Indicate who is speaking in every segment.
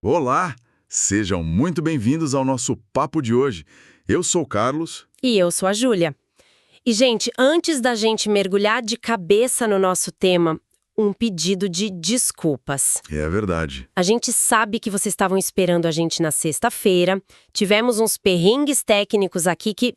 Speaker 1: Olá! Sejam muito bem-vindos ao nosso papo de hoje. Eu sou o Carlos.
Speaker 2: E eu sou a Júlia. E, gente, antes da gente mergulhar de cabeça no nosso tema, um pedido de desculpas.
Speaker 1: É verdade.
Speaker 2: A gente sabe que vocês estavam esperando a gente na sexta-feira. Tivemos uns perrengues técnicos aqui que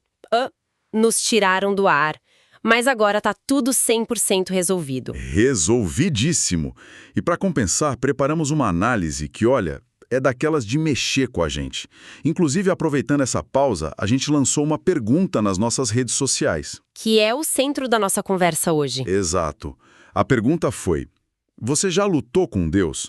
Speaker 2: nos tiraram do ar. Mas agora tá tudo 100% resolvido.
Speaker 1: Resolvidíssimo! E para compensar, preparamos uma análise que, olha, é daquelas de mexer com a gente. Inclusive, aproveitando essa pausa, a gente lançou uma pergunta nas nossas redes sociais.
Speaker 2: Que é o centro da nossa conversa hoje.
Speaker 1: Exato. A pergunta foi: você já lutou com Deus?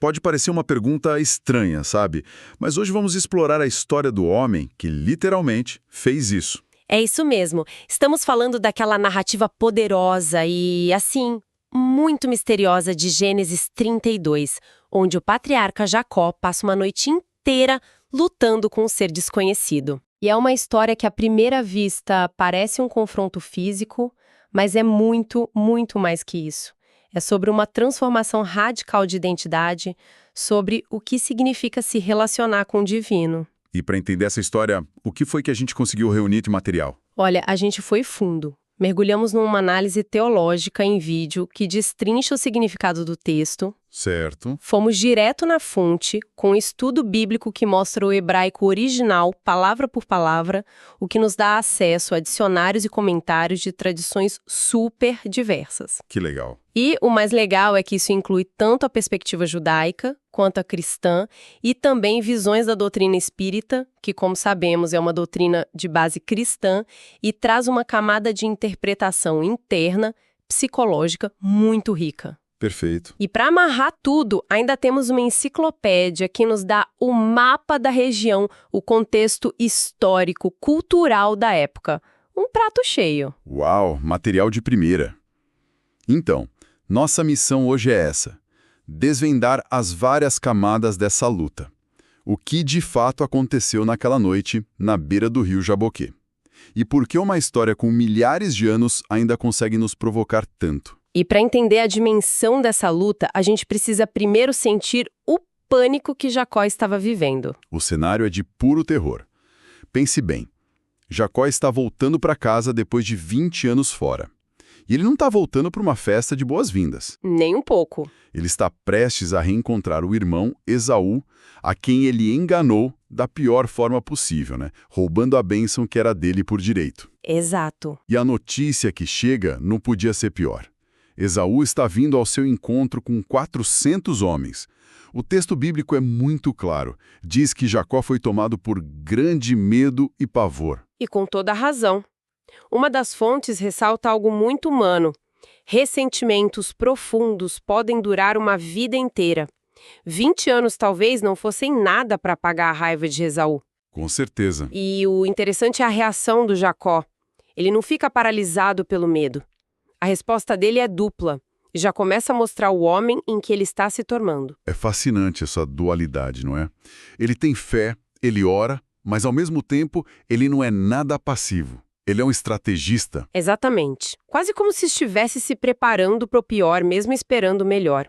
Speaker 1: Pode parecer uma pergunta estranha, sabe? Mas hoje vamos explorar a história do homem que, literalmente, fez isso.
Speaker 2: É isso mesmo. Estamos falando daquela narrativa poderosa e, assim, muito misteriosa de Gênesis 32, onde o patriarca Jacó passa uma noite inteira lutando com um ser desconhecido. E é uma história que, à primeira vista, parece um confronto físico, mas é muito, muito mais que isso. É sobre uma transformação radical de identidade, sobre o que significa se relacionar com o divino.
Speaker 1: E para entender essa história, o que foi que a gente conseguiu reunir de material?
Speaker 2: Olha, a gente foi fundo. Mergulhamos numa análise teológica em vídeo que destrincha o significado do texto.
Speaker 1: Certo.
Speaker 2: Fomos direto na fonte, com um estudo bíblico que mostra o hebraico original, palavra por palavra, o que nos dá acesso a dicionários e comentários de tradições super diversas.
Speaker 1: Que legal.
Speaker 2: E o mais legal é que isso inclui tanto a perspectiva judaica quanto a cristã e também visões da doutrina espírita, que, como sabemos, é uma doutrina de base cristã e traz uma camada de interpretação interna, psicológica, muito rica.
Speaker 1: Perfeito.
Speaker 2: E para amarrar tudo, ainda temos uma enciclopédia que nos dá o mapa da região, o contexto histórico, cultural da época. Um prato cheio.
Speaker 1: Uau, material de primeira. Então, nossa missão hoje é essa: desvendar as várias camadas dessa luta. O que de fato aconteceu naquela noite, na beira do rio Jaboquê. E por que uma história com milhares de anos ainda consegue nos provocar tanto?
Speaker 2: E para entender a dimensão dessa luta, a gente precisa primeiro sentir o pânico que Jacó estava vivendo.
Speaker 1: O cenário é de puro terror. Pense bem, Jacó está voltando para casa depois de 20 anos fora. E ele não está voltando para uma festa de boas-vindas.
Speaker 2: Nem um pouco.
Speaker 1: Ele está prestes a reencontrar o irmão Esaú, a quem ele enganou da pior forma possível, né? Roubando a bênção que era dele por direito.
Speaker 2: Exato.
Speaker 1: E a notícia que chega não podia ser pior. Esaú está vindo ao seu encontro com 400 homens. O texto bíblico é muito claro. Diz que Jacó foi tomado por grande medo e pavor.
Speaker 2: E com toda a razão. Uma das fontes ressalta algo muito humano. Ressentimentos profundos podem durar uma vida inteira. 20 anos talvez não fossem nada para apagar a raiva de Esaú.
Speaker 1: Com certeza.
Speaker 2: E o interessante é a reação do Jacó. Ele não fica paralisado pelo medo. A resposta dele é dupla. E já começa a mostrar o homem em que ele está se tornando.
Speaker 1: É fascinante essa dualidade, não é? Ele tem fé, ele ora, mas ao mesmo tempo ele não é nada passivo. Ele é um estrategista.
Speaker 2: Exatamente. Quase como se estivesse se preparando para o pior, mesmo esperando o melhor.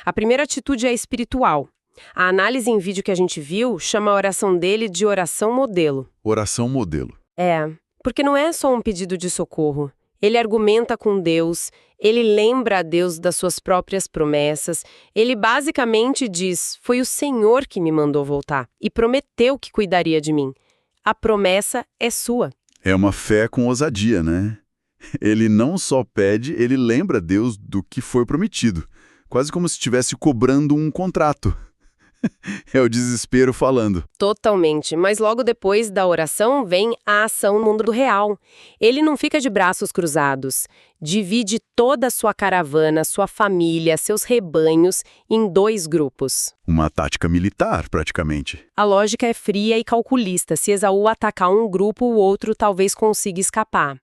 Speaker 2: A primeira atitude é espiritual. A análise em vídeo que a gente viu chama a oração dele de oração modelo.
Speaker 1: Oração modelo.
Speaker 2: É, porque não é só um pedido de socorro. Ele argumenta com Deus, ele lembra a Deus das suas próprias promessas, ele basicamente diz: foi o Senhor que me mandou voltar e prometeu que cuidaria de mim. A promessa é sua.
Speaker 1: É uma fé com ousadia, né? Ele não só pede, ele lembra Deus do que foi prometido. Quase como se estivesse cobrando um contrato. É o desespero falando.
Speaker 2: Totalmente, mas logo depois da oração vem a ação no mundo real. Ele não fica de braços cruzados. Divide toda a sua caravana, sua família, seus rebanhos em 2 grupos.
Speaker 1: Uma tática militar, praticamente.
Speaker 2: A lógica é fria e calculista. Se Esaú atacar um grupo, o outro talvez consiga escapar.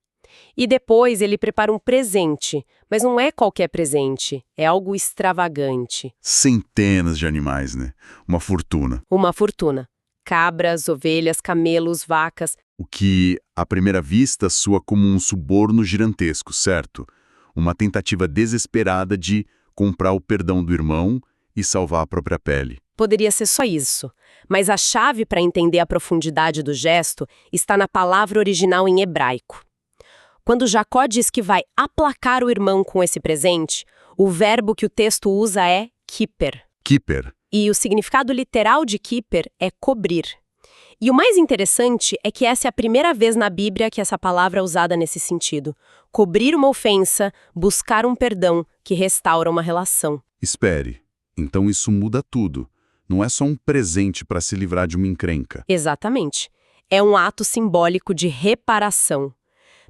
Speaker 2: E depois ele prepara um presente, mas não é qualquer presente, é algo extravagante.
Speaker 1: Centenas de animais, né? Uma fortuna.
Speaker 2: Uma fortuna. Cabras, ovelhas, camelos, vacas.
Speaker 1: O que, à primeira vista, soa como um suborno gigantesco, certo? uma tentativa desesperada de comprar o perdão do irmão e salvar a própria pele.
Speaker 2: Poderia ser só isso, mas a chave para entender a profundidade do gesto está na palavra original em hebraico. Quando Jacó diz que vai aplacar o irmão com esse presente, o verbo que o texto usa é kiper.
Speaker 1: Kiper.
Speaker 2: E o significado literal de kiper é cobrir. E o mais interessante é que essa é a primeira vez na Bíblia que essa palavra é usada nesse sentido. Cobrir uma ofensa, buscar um perdão que restaura uma relação.
Speaker 1: Espere. Então isso muda tudo. Não é só um presente para se livrar de uma encrenca.
Speaker 2: Exatamente. É um ato simbólico de reparação.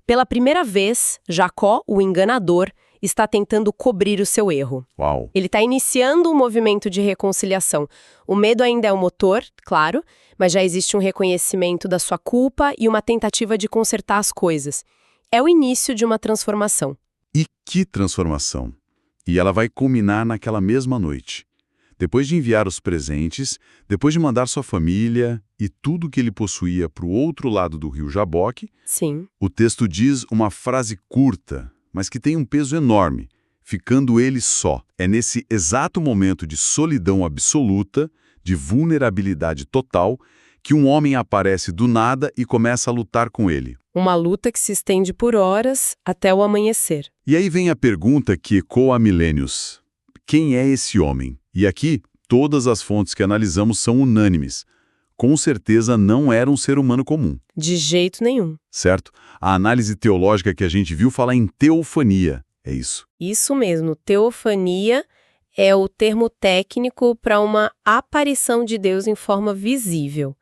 Speaker 2: Pela primeira vez, Jacó, o enganador, está tentando cobrir o seu erro.
Speaker 1: Uau!
Speaker 2: Ele está iniciando um movimento de reconciliação. O medo ainda é o motor, claro, mas já existe um reconhecimento da sua culpa e uma tentativa de consertar as coisas. É o início de uma transformação.
Speaker 1: E que transformação! E ela vai culminar naquela mesma noite. Depois de enviar os presentes, depois de mandar sua família e tudo que ele possuía para o outro lado do rio Jaboque,
Speaker 2: Sim.
Speaker 1: o texto diz uma frase curta, mas que tem um peso enorme, ficando ele só. É nesse exato momento de solidão absoluta, de vulnerabilidade total, que um homem aparece do nada e começa a lutar com ele.
Speaker 2: Uma luta que se estende por horas até o amanhecer.
Speaker 1: E aí vem a pergunta que ecoa há milênios. Quem é esse homem? E aqui, todas as fontes que analisamos são unânimes. Com certeza não era um ser humano comum.
Speaker 2: De jeito nenhum.
Speaker 1: Certo? A análise teológica que a gente viu fala em teofania. É isso.
Speaker 2: Isso mesmo. Teofania é o termo técnico para uma aparição de Deus em forma visível.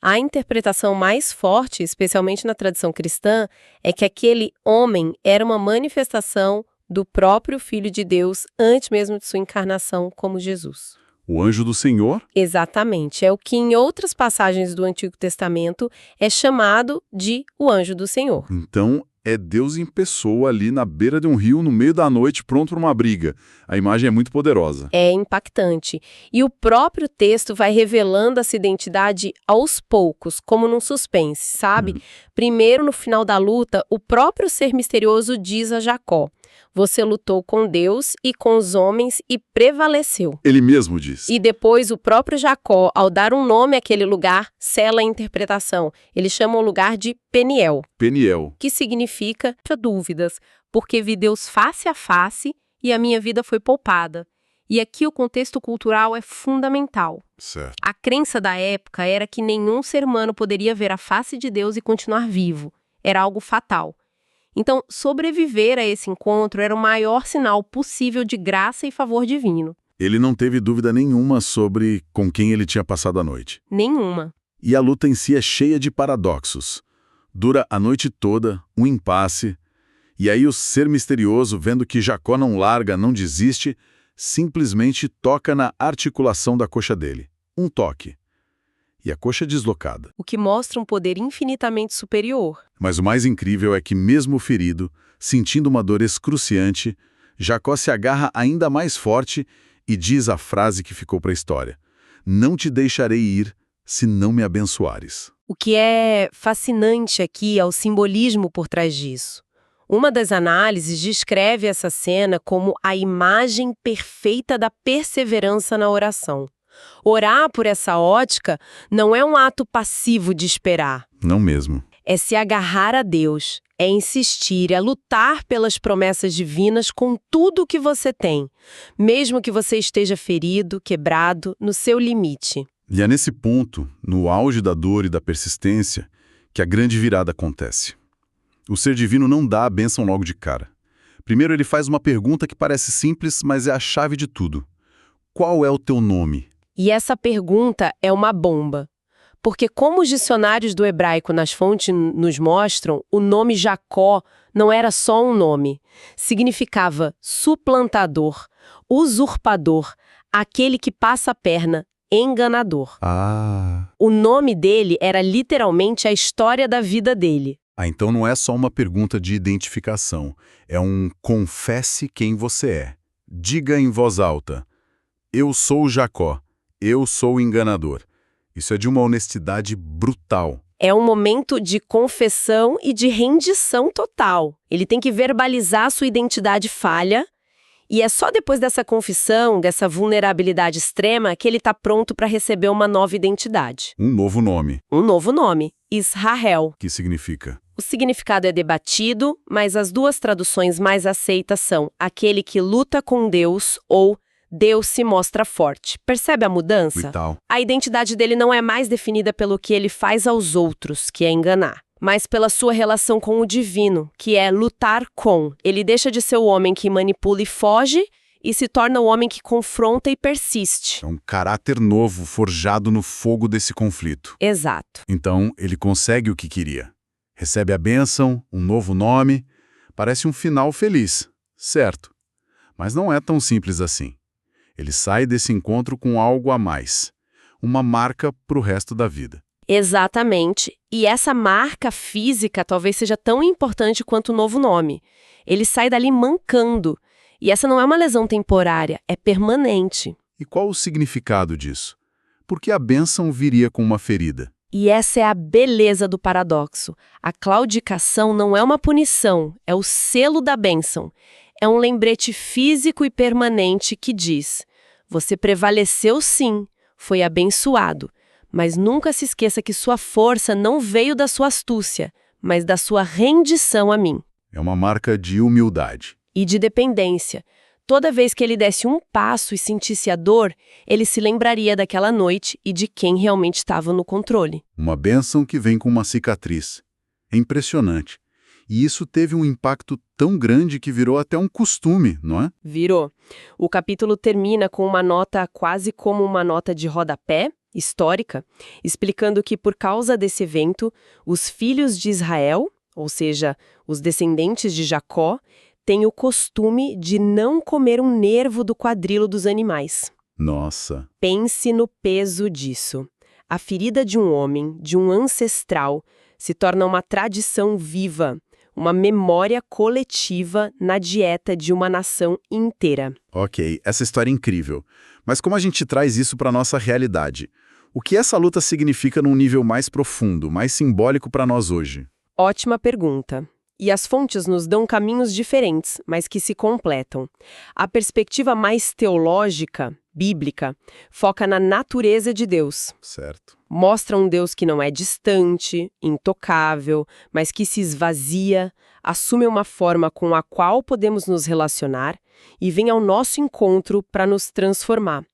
Speaker 2: A interpretação mais forte, especialmente na tradição cristã, é que aquele homem era uma manifestação do próprio Filho de Deus antes mesmo de sua encarnação como Jesus.
Speaker 1: O anjo do Senhor?
Speaker 2: Exatamente. É o que em outras passagens do Antigo Testamento é chamado de o anjo do Senhor.
Speaker 1: Então, é Deus em pessoa ali na beira de um rio, no meio da noite, pronto para uma briga. A imagem é muito poderosa.
Speaker 2: É impactante. E o próprio texto vai revelando essa identidade aos poucos, como num suspense, sabe? Primeiro, no final da luta, o próprio ser misterioso diz a Jacó: você lutou com Deus e com os homens e prevaleceu.
Speaker 1: Ele mesmo diz.
Speaker 2: E depois o próprio Jacó, ao dar um nome àquele lugar, sela a interpretação. Ele chama o lugar de Peniel.
Speaker 1: Peniel.
Speaker 2: Que significa dúvidas, porque vi Deus face a face e a minha vida foi poupada. E aqui o contexto cultural é fundamental.
Speaker 1: Certo.
Speaker 2: A crença da época era que nenhum ser humano poderia ver a face de Deus e continuar vivo. Era algo fatal. Então, sobreviver a esse encontro era o maior sinal possível de graça e favor divino.
Speaker 1: Ele não teve dúvida nenhuma sobre com quem ele tinha passado a noite.
Speaker 2: Nenhuma.
Speaker 1: E a luta em si é cheia de paradoxos. Dura a noite toda, um impasse, e aí o ser misterioso, vendo que Jacó não larga, não desiste, simplesmente toca na articulação da coxa dele. Um toque. E a coxa deslocada.
Speaker 2: O que mostra um poder infinitamente superior.
Speaker 1: Mas o mais incrível é que, mesmo ferido, sentindo uma dor excruciante, Jacó se agarra ainda mais forte e diz a frase que ficou para a história: não te deixarei ir se não me abençoares.
Speaker 2: O que é fascinante aqui é o simbolismo por trás disso. Uma das análises descreve essa cena como a imagem perfeita da perseverança na oração. Orar por essa ótica não é um ato passivo de esperar.
Speaker 1: Não mesmo.
Speaker 2: É se agarrar a Deus, é insistir, é lutar pelas promessas divinas com tudo o que você tem, mesmo que você esteja ferido, quebrado, no seu limite.
Speaker 1: E é nesse ponto, no auge da dor e da persistência, que a grande virada acontece. O ser divino não dá a bênção logo de cara. Primeiro ele faz uma pergunta que parece simples, mas é a chave de tudo. Qual é o teu nome?
Speaker 2: E essa pergunta é uma bomba. Porque como os dicionários do hebraico nas fontes nos mostram, o nome Jacó não era só um nome. Significava suplantador, usurpador, aquele que passa a perna, enganador. O nome dele era literalmente a história da vida dele.
Speaker 1: Então não é só uma pergunta de identificação. É um confesse quem você é. Diga em voz alta: eu sou Jacó, eu sou o enganador. Isso é de uma honestidade brutal.
Speaker 2: É um momento de confissão e de rendição total. Ele tem que verbalizar sua identidade falha, e é só depois dessa confissão, dessa vulnerabilidade extrema, que ele está pronto para receber uma nova identidade.
Speaker 1: Um novo nome.
Speaker 2: Um novo nome, Israel.
Speaker 1: Que significa?
Speaker 2: O significado é debatido, mas as duas traduções mais aceitas são aquele que luta com Deus ou Deus se mostra forte. Percebe a mudança?
Speaker 1: E tal.
Speaker 2: A identidade dele não é mais definida pelo que ele faz aos outros, que é enganar, mas pela sua relação com o divino, que é lutar com. Ele deixa de ser o homem que manipula e foge e se torna o homem que confronta e persiste.
Speaker 1: É um caráter novo forjado no fogo desse conflito.
Speaker 2: Exato.
Speaker 1: Então, ele consegue o que queria. Recebe a bênção, um novo nome. Parece um final feliz, certo? Mas não é tão simples assim. Ele sai desse encontro com algo a mais. Uma marca para o resto da vida.
Speaker 2: Exatamente. E essa marca física talvez seja tão importante quanto o novo nome. Ele sai dali mancando. E essa não é uma lesão temporária, é permanente.
Speaker 1: E qual o significado disso? Porque a bênção viria com uma ferida.
Speaker 2: E essa é a beleza do paradoxo. A claudicação não é uma punição, é o selo da bênção. É um lembrete físico e permanente que diz: você prevaleceu sim, foi abençoado, mas nunca se esqueça que sua força não veio da sua astúcia, mas da sua rendição a mim.
Speaker 1: É uma marca de humildade.
Speaker 2: E de dependência. Toda vez que ele desse um passo e sentisse a dor, ele se lembraria daquela noite e de quem realmente estava no controle.
Speaker 1: Uma bênção que vem com uma cicatriz. É impressionante. E isso teve um impacto tão grande que virou até um costume, não é?
Speaker 2: Virou. O capítulo termina com uma nota quase como uma nota de rodapé, histórica, explicando que por causa desse evento, os filhos de Israel, ou seja, os descendentes de Jacó, têm o costume de não comer um nervo do quadrilo dos animais.
Speaker 1: Nossa.
Speaker 2: Pense no peso disso. A ferida de um homem, de um ancestral, se torna uma tradição viva, uma memória coletiva na dieta de uma nação inteira.
Speaker 1: Ok, essa história é incrível. Mas como a gente traz isso para a nossa realidade? O que essa luta significa num nível mais profundo, mais simbólico para nós hoje?
Speaker 2: Ótima pergunta. E as fontes nos dão caminhos diferentes, mas que se completam. A perspectiva mais teológica, bíblica, foca na natureza de Deus.
Speaker 1: Certo.
Speaker 2: Mostra um Deus que não é distante, intocável, mas que se esvazia, assume uma forma com a qual podemos nos relacionar e vem ao nosso encontro para nos transformar,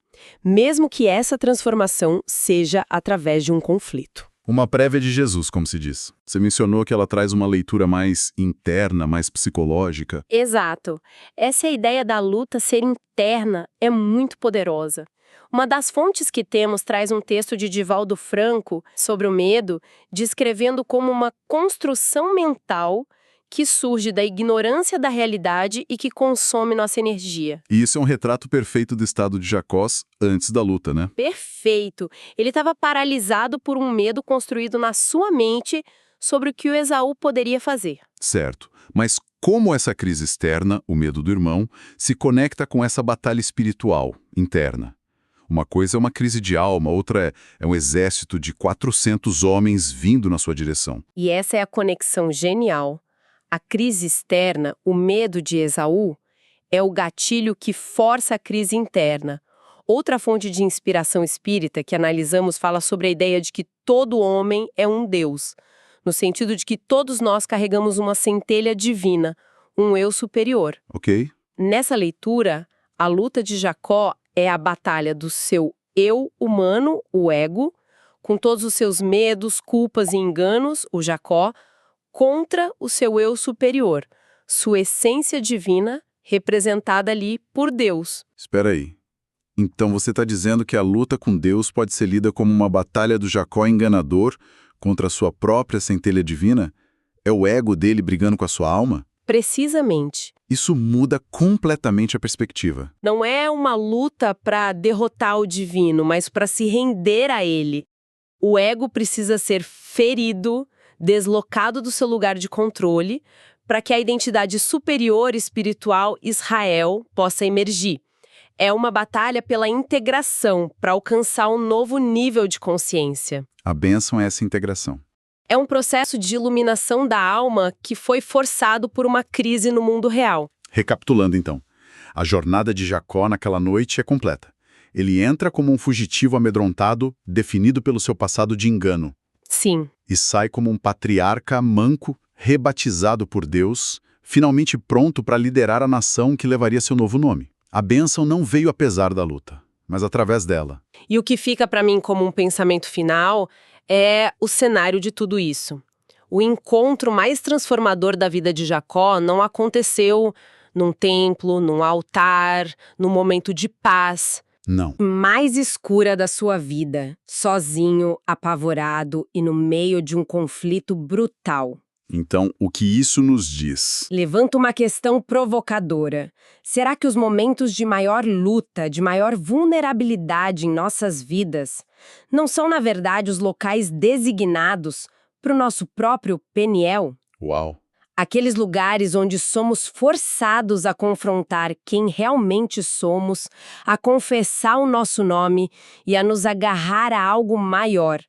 Speaker 2: mesmo que essa transformação seja através de um conflito.
Speaker 1: Uma prévia de Jesus, como se diz. Você mencionou que ela traz uma leitura mais interna, mais psicológica.
Speaker 2: Exato. Essa ideia da luta ser interna é muito poderosa. Uma das fontes que temos traz um texto de Divaldo Franco sobre o medo, descrevendo como uma construção mental que surge da ignorância da realidade e que consome nossa energia.
Speaker 1: E isso é um retrato perfeito do estado de Jacós antes da luta, né?
Speaker 2: Perfeito! Ele estava paralisado por um medo construído na sua mente sobre o que o Esaú poderia fazer.
Speaker 1: Certo. Mas como essa crise externa, o medo do irmão, se conecta com essa batalha espiritual, interna? Uma coisa é uma crise de alma, outra é um exército de 400 homens vindo na sua direção.
Speaker 2: E essa é a conexão genial. A crise externa, o medo de Esaú, é o gatilho que força a crise interna. Outra fonte de inspiração espírita que analisamos fala sobre a ideia de que todo homem é um Deus, no sentido de que todos nós carregamos uma centelha divina, um eu superior.
Speaker 1: Ok.
Speaker 2: Nessa leitura, a luta de Jacó é a batalha do seu eu humano, o ego, com todos os seus medos, culpas e enganos, o Jacó, contra o seu eu superior, sua essência divina, representada ali por Deus.
Speaker 1: Espera aí. Então você está dizendo que a luta com Deus pode ser lida como uma batalha do Jacó enganador contra a sua própria centelha divina? É o ego dele brigando com a sua alma?
Speaker 2: Precisamente.
Speaker 1: Isso muda completamente a perspectiva.
Speaker 2: Não é uma luta para derrotar o divino, mas para se render a ele. O ego precisa ser ferido, deslocado do seu lugar de controle, para que a identidade superior espiritual Israel possa emergir. É uma batalha pela integração, para alcançar um novo nível de consciência.
Speaker 1: A bênção é essa integração.
Speaker 2: É um processo de iluminação da alma que foi forçado por uma crise no mundo real.
Speaker 1: Recapitulando, então. A jornada de Jacó naquela noite é completa. Ele entra como um fugitivo amedrontado, definido pelo seu passado de engano.
Speaker 2: Sim.
Speaker 1: E sai como um patriarca manco, rebatizado por Deus, finalmente pronto para liderar a nação que levaria seu novo nome. A bênção não veio apesar da luta, mas através dela.
Speaker 2: E o que fica para mim como um pensamento final é o cenário de tudo isso. O encontro mais transformador da vida de Jacó não aconteceu num templo, num altar, num momento de paz.
Speaker 1: Não.
Speaker 2: Mais escura da sua vida, sozinho, apavorado e no meio de um conflito brutal.
Speaker 1: Então, o que isso nos diz?
Speaker 2: Levanta uma questão provocadora. Será que os momentos de maior luta, de maior vulnerabilidade em nossas vidas, não são, na verdade, os locais designados para o nosso próprio Peniel?
Speaker 1: Uau!
Speaker 2: Aqueles lugares onde somos forçados a confrontar quem realmente somos, a confessar o nosso nome e a nos agarrar a algo maior,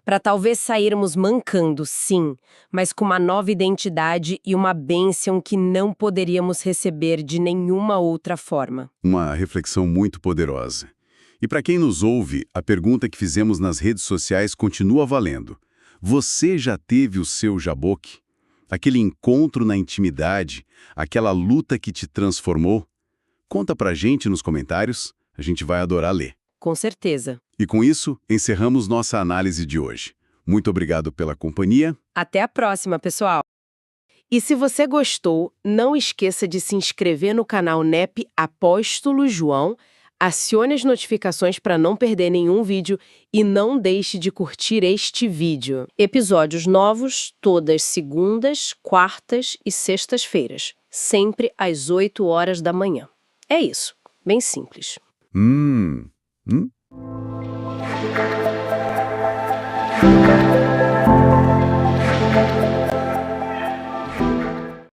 Speaker 2: para talvez sairmos mancando, sim, mas com uma nova identidade e uma bênção que não poderíamos receber de nenhuma outra forma.
Speaker 1: Uma reflexão muito poderosa. E para quem nos ouve, a pergunta que fizemos nas redes sociais continua valendo. Você já teve o seu jaboque? Aquele encontro na intimidade, aquela luta que te transformou? Conta pra gente nos comentários, a gente vai adorar ler.
Speaker 2: Com certeza.
Speaker 1: E com isso, encerramos nossa análise de hoje. Muito obrigado pela companhia.
Speaker 2: Até a próxima, pessoal! E se você gostou, não esqueça de se inscrever no canal NEP Apóstolo João, acione as notificações para não perder nenhum vídeo e não deixe de curtir este vídeo. Episódios novos todas segundas, quartas e sextas-feiras, sempre às 8 horas da manhã. É isso, bem simples.
Speaker 1: Hum.